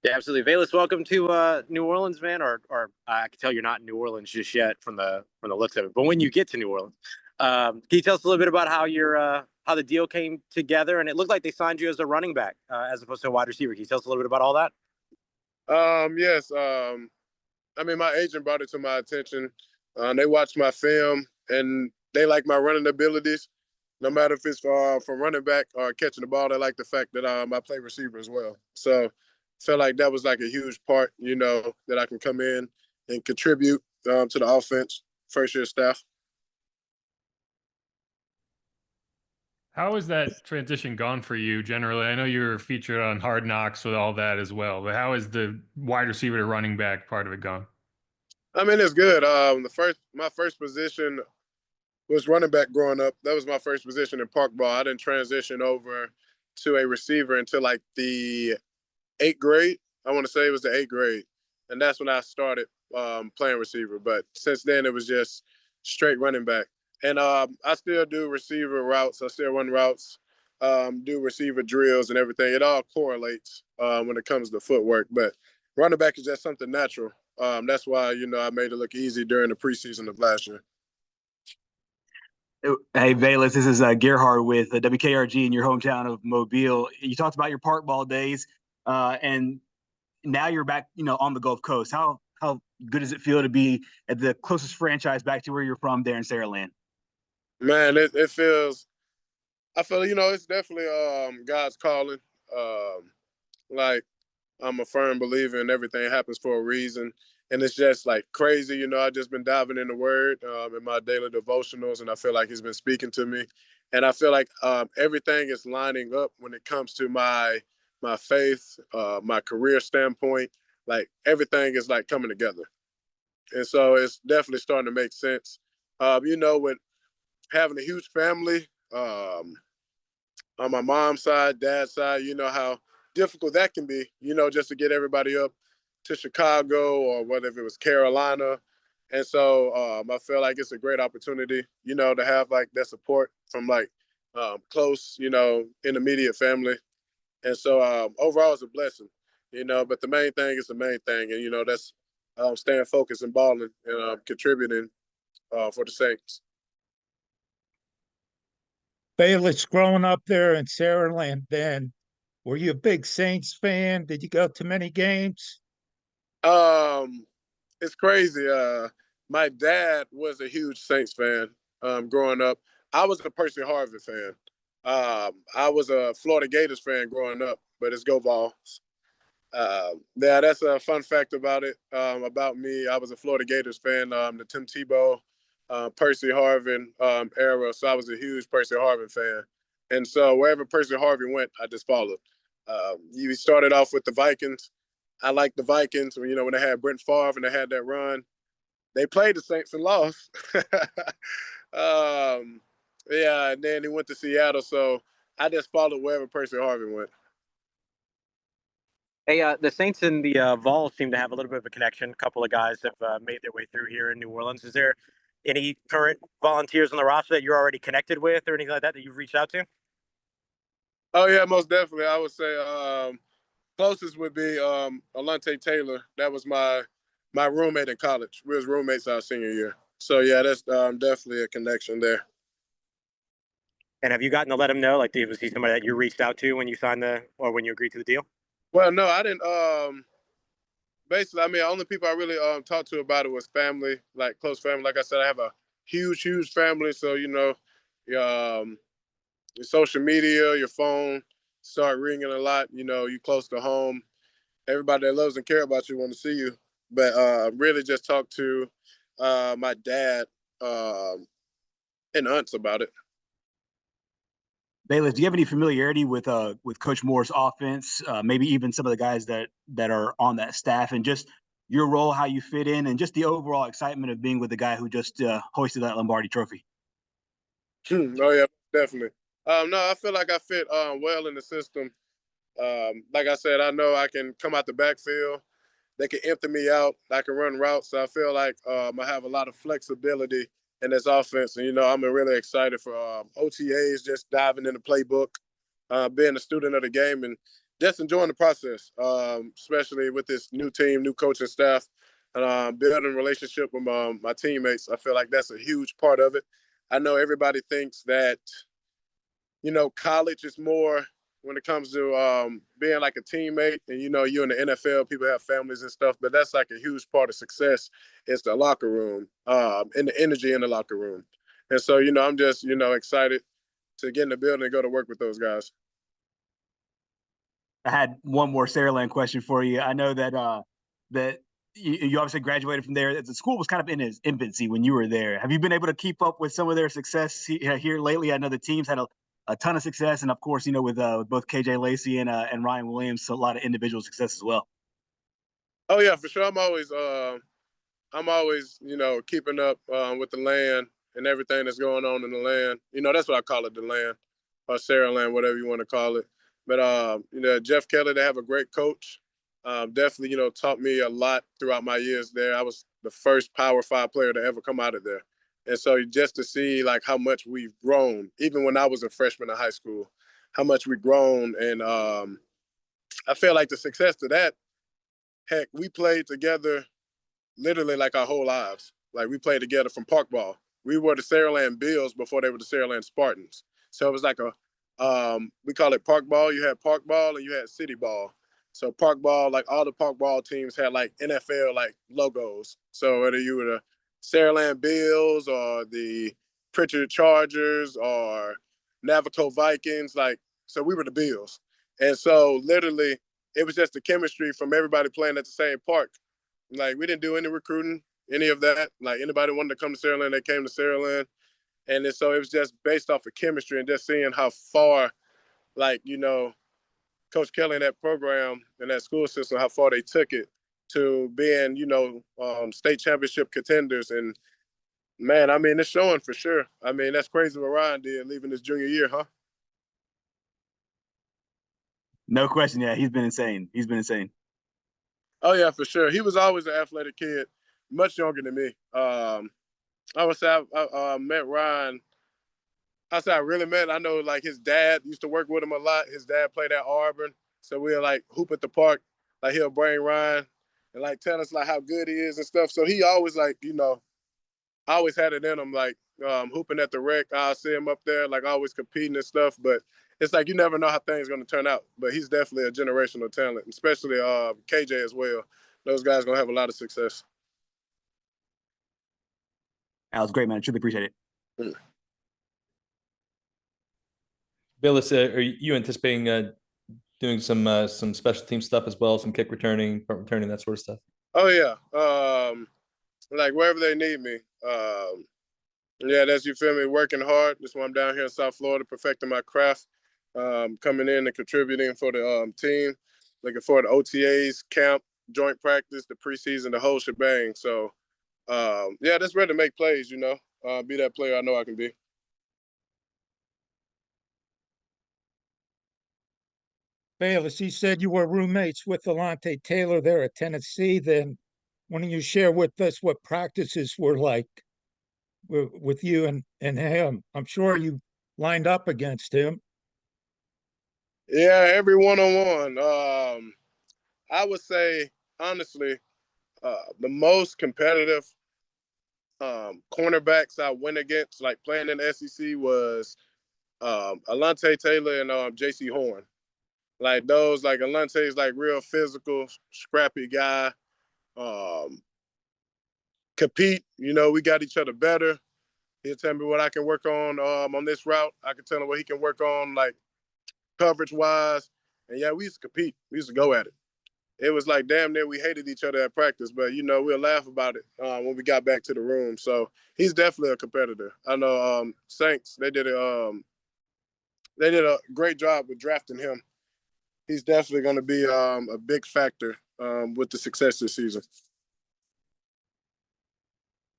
Yeah, absolutely. Velus, welcome to New Orleans, man. Or I can tell you're not in New Orleans just yet from the looks of it. But when you get to New Orleans, can you tell us a little bit about how the deal came together? And it looked like they signed you as a running back as opposed to a wide receiver. Can you tell us a little bit about all that? Yes. I mean, my agent brought it to my attention. They watched my film and they like my running abilities. No matter if it's for running back or catching the ball, they like the fact that I play receiver as well. So, felt like that was like a huge part, that I can come in and contribute to the offense, first year staff. How has that transition gone for you generally? I know you were featured on Hard Knocks with all that as well, but how has the wide receiver to running back part of it gone? I mean, it's good. My first position was running back growing up. That was my first position in park ball. I didn't transition over to a receiver until like the eighth grade. I want to say it was the eighth grade, and that's when I started playing receiver. But since then, it was just straight running back. And I still do receiver routes. I still run routes, do receiver drills and everything. It all correlates when it comes to footwork. But running back is just something natural. That's why I made it look easy during the preseason of last year. Hey, Velus, this is Gerhard with WKRG in your hometown of Mobile. You talked about your park ball days, and now you're back, on the Gulf Coast. How good does it feel to be at the closest franchise back to where you're from there in Saraland? Man, it feels. I feel it's definitely God's calling. Like I'm a firm believer in everything happens for a reason. And it's just like crazy, I've just been diving in the word in my daily devotionals, and I feel like he's been speaking to me. And I feel like everything is lining up when it comes to my faith, my career standpoint. Like everything is like coming together. And so it's definitely starting to make sense. With having a huge family, on my mom's side, dad's side, you know how difficult that can be, just to get everybody up to Chicago or whether if it was Carolina. And so I feel like it's a great opportunity, to have like that support from like close, intermediate family. And so overall it's a blessing, but the main thing is the main thing. And, that's staying focused and balling and contributing for the Saints. Bayless, growing up there in Saraland, then were you a big Saints fan? Did you go to many games? Um, it's crazy. My dad was a huge Saints fan growing up. I was a Percy Harvin fan. I was a Florida Gators fan growing up, but it's go Vols. Yeah, that's a fun fact about it. About me, I was a Florida Gators fan. The Tim Tebow, Percy Harvin era. So I was a huge Percy Harvin fan, and so wherever Percy Harvin went, I just followed. You started off with the Vikings. I liked the Vikings when they had Brent Favre and they had that run. They played the Saints and lost. Yeah, and then he went to Seattle, so I just followed wherever Percy Harvin went. Hey, the Saints and the Vols seem to have a little bit of a connection. A couple of guys have made their way through here in New Orleans. Is there any current volunteers on the roster that you're already connected with or anything like that you've reached out to? Oh yeah, most definitely. I would say closest would be Alontae Taylor. That was my roommate in college. We was roommates our senior year. So yeah, that's definitely a connection there. And have you gotten to let him know, like, was he somebody that you reached out to when you signed or when you agreed to the deal? Well, no, I didn't. Basically, I mean, the only people I really talked to about it was family, like close family. Like I said, I have a huge family, so your social media, your phone start ringing a lot. You close to home. Everybody that loves and care about you want to see you. But really just talk to my dad and aunts about it. Bayless, do you have any familiarity with Coach Moore's offense? Maybe even some of the guys that are on that staff, and just your role, how you fit in, and just the overall excitement of being with the guy who just hoisted that Lombardi Trophy. Oh yeah, definitely. No, I feel like I fit well in the system. Like I said, I know I can come out the backfield. They can empty me out. I can run routes. So I feel like I have a lot of flexibility in this offense. And, I'm really excited for OTAs, just diving in the playbook, being a student of the game and just enjoying the process, especially with this new team, new coaching staff, and building a relationship with my teammates. I feel like that's a huge part of it. I know everybody thinks that, college is more when it comes to being like a teammate, and you're in the NFL, people have families and stuff, but that's like a huge part of success is the locker room, and the energy in the locker room. And so, I'm just, excited to get in the building and go to work with those guys. I had one more Saraland question for you. I know that that you obviously graduated from there. The school was kind of in its infancy when you were there. Have you been able to keep up with some of their success here lately? I know the teams had a ton of success, and of course, with both KJ Lacey and Ryan Williams, so a lot of individual success as well. Oh yeah, for sure. I'm always, keeping up with the land and everything that's going on in the land. That's what I call it, the land, or Saraland, whatever you want to call it. But Jeff Kelly, they have a great coach. Definitely, taught me a lot throughout my years there. I was the first Power 5 player to ever come out of there. And so just to see like how much we've grown, even when I was a freshman in high school, how much we've grown. And I feel like the success to that, heck, we played together literally like our whole lives. Like we played together from park ball. We were the Saraland Bills before they were the Saraland Spartans. So it was like we call it park ball. You had park ball and you had city ball. So park ball, like all the park ball teams had like NFL like logos. So whether you were the Saraland Bills or the Pritchard Chargers or Navico Vikings, so we were the Bills. And so literally it was just the chemistry from everybody playing at the same park. Like we didn't do any recruiting, any of that. Like anybody wanted to come to Saraland, they came to Saraland. And so it was just based off of chemistry and just seeing how far, Coach Kelly and that program and that school system, how far they took it to being, state championship contenders. And man, I mean, it's showing for sure. I mean, that's crazy what Ryan did leaving his junior year, huh? No question. Yeah, he's been insane. He's been insane. Oh yeah, for sure. He was always an athletic kid, much younger than me. I would say I met Ryan. I say I really met. I know like his dad used to work with him a lot. His dad played at Auburn, so we'll like hoop at the park. Like he'll bring Ryan and like tell us like how good he is and stuff. So he always like always had it in him like hooping at the rec. I'll see him up there like always competing and stuff. But it's like you never know how things are going to turn out. But he's definitely a generational talent, especially KJ as well. Those guys gonna have a lot of success. That was great, man. I truly appreciate it. Velus, are you anticipating doing some special team stuff as well, some kick returning, punt returning, that sort of stuff? Oh yeah, like wherever they need me. Yeah, that's, you feel me, working hard. That's why I'm down here in South Florida, perfecting my craft, coming in and contributing for the team. Looking forward to OTAs, camp, joint practice, the preseason, the whole shebang. So, yeah, just ready to make plays, be that player I know I can be. Velus, you said you were roommates with Alontae Taylor there at Tennessee. Then why don't you share with us what practices were like with you and him? I'm sure you lined up against him. Yeah, every one-on-one. I would say, honestly, the most competitive cornerbacks I went against, like playing in the SEC, was Alontae Taylor and J.C. Horn. Like those, like Alontae's like real physical, scrappy guy. Compete, we got each other better. He'll tell me what I can work on this route. I can tell him what he can work on, like coverage wise. And yeah, we used to compete. We used to go at it. It was like damn near we hated each other at practice, but we'll laugh about it when we got back to the room. So he's definitely a competitor. I know Saints, they did a great job with drafting him. He's definitely going to be a big factor with the success this season.